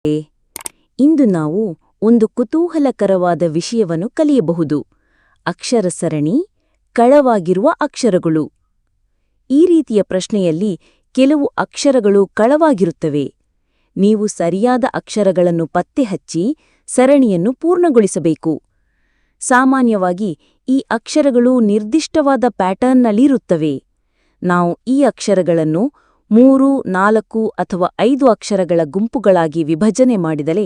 ಇಂದು ನಾವು ಒಂದು ಕುತೂಹಲಕರವಾದ ವಿಷಯವನ್ನು ಕಲಿಯಬಹುದು. ಅಕ್ಷರ ಸರಣಿ, ಕಳವಾಗಿರುವ ಅಕ್ಷರಗಳು. ಈ ರೀತಿಯ ಪ್ರಶ್ನೆಯಲ್ಲಿ ಕೆಲವು ಅಕ್ಷರಗಳು ಕಳವಾಗಿರುತ್ತವೆ. ನೀವು ಸರಿಯಾದ ಅಕ್ಷರಗಳನ್ನು ಪತ್ತೆಹಚ್ಚಿ ಸರಣಿಯನ್ನು ಪೂರ್ಣಗೊಳಿಸಬೇಕು. ಸಾಮಾನ್ಯವಾಗಿ ಈ ಅಕ್ಷರಗಳು ನಿರ್ದಿಷ್ಟವಾದ ಪ್ಯಾಟರ್ನ್ನಲ್ಲಿರುತ್ತವೆ. ನಾವು ಈ ಅಕ್ಷರಗಳನ್ನು 3, 4 ಅಥವಾ 5 ಅಕ್ಷರಗಳ ಗುಂಪುಗಳಾಗಿ ವಿಭಜನೆ ಮಾಡಿದರೆ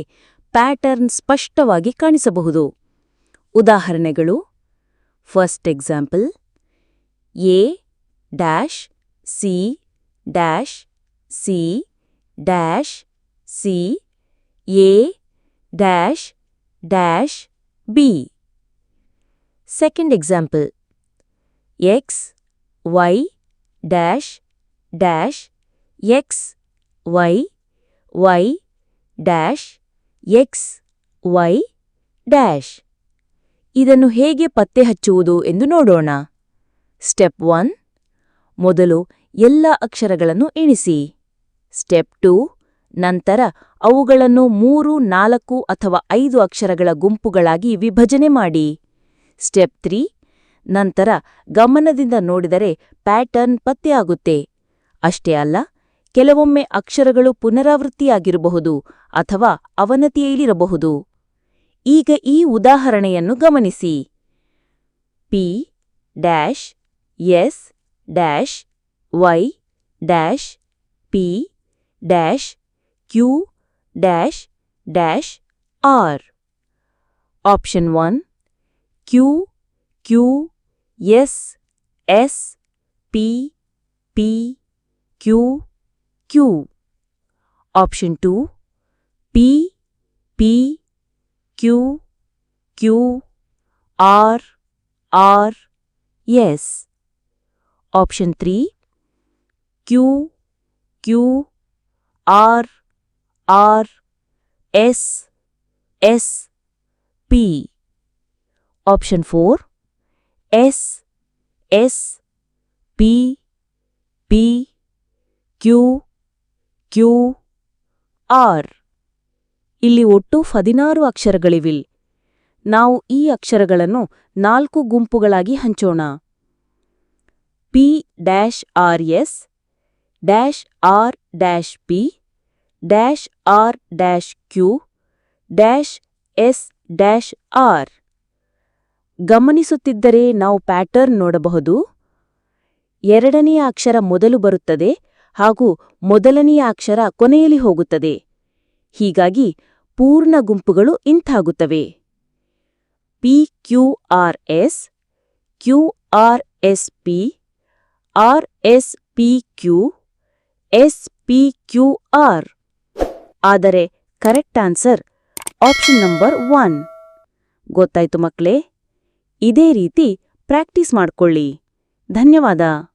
ಪ್ಯಾಟರ್ನ್ ಸ್ಪಷ್ಟವಾಗಿ ಕಾಣಿಸಬಹುದು. ಉದಾಹರಣೆಗಳು. First example: A dash C dash C dash C A dash dash B. Second example: X Y dash dash X Y Y dash X Y dash. ಇದನ್ನು ಹೇಗೆ ಪತ್ತೆಹಚ್ಚುವುದು ಎಂದು ನೋಡೋಣ. ಸ್ಟೆಪ್ 1: ಮೊದಲು ಎಲ್ಲ ಅಕ್ಷರಗಳನ್ನು ಎಣಿಸಿ. ಸ್ಟೆಪ್ 2: ನಂತರ ಅವುಗಳನ್ನು 3, 4 ಅಥವಾ 5 ಅಕ್ಷರಗಳ ಗುಂಪುಗಳಾಗಿ ವಿಭಜನೆ ಮಾಡಿ. ಸ್ಟೆಪ್ 3: ನಂತರ ಗಮನದಿಂದ ನೋಡಿದರೆ ಪ್ಯಾಟರ್ನ್ ಪತ್ತೆಯಾಗುತ್ತೆ. ಅಷ್ಟೇ ಅಲ್ಲ, ಕೆಲವೊಮ್ಮೆ ಅಕ್ಷರಗಳು ಪುನರಾವೃತ್ತಿಯಾಗಿರಬಹುದು ಅಥವಾ ಅವನತಿಯಲ್ಲಿರಬಹುದು. ಈಗ ಈ ಉದಾಹರಣೆಯನ್ನು ಗಮನಿಸಿ. P dash S dash Y dash P dash Q dash dash R. Option 1: Q Q S S P P Q Q. Option 2: P P Q Q R R S. Option 3: Q Q R R S S P. Option 4: S S P P Q Q R. ಇಲ್ಲಿ ಒಟ್ಟು 16 ಅಕ್ಷರಗಳಿವೆ. ನಾವು ಈ ಅಕ್ಷರಗಳನ್ನು 4 ಗುಂಪುಗಳಾಗಿ ಹಂಚೋಣ. P dash R S dash R dash P dash R dash Q dash S dash R. ಗಮನಿಸುತ್ತಿದ್ದರೆ ನಾವು ಪ್ಯಾಟರ್ನ್ ನೋಡಬಹುದು. ಎರಡನೆಯ ಅಕ್ಷರ ಮೊದಲು ಬರುತ್ತದೆ ಹಾಗೂ ಮೊದಲನೆಯ ಅಕ್ಷರ ಕೊನೆಯಲ್ಲಿ ಹೋಗುತ್ತದೆ. ಹೀಗಾಗಿ ಪೂರ್ಣ ಗುಂಪುಗಳು ಇಂತಾಗುತ್ತವೆ: P Q R S, Q R S P, R S P Q, S P Q R. ಆದರೆ ಕರೆಕ್ಟ್ ಆನ್ಸರ್ ಆಪ್ಷನ್ ನಂಬರ್ 1. ಗೊತ್ತಾಯ್ತು ಮಕ್ಕಳೇ? ಇದೇ ರೀತಿ ಪ್ರಾಕ್ಟೀಸ್ ಮಾಡ್ಕೊಳ್ಳಿ. ಧನ್ಯವಾದ.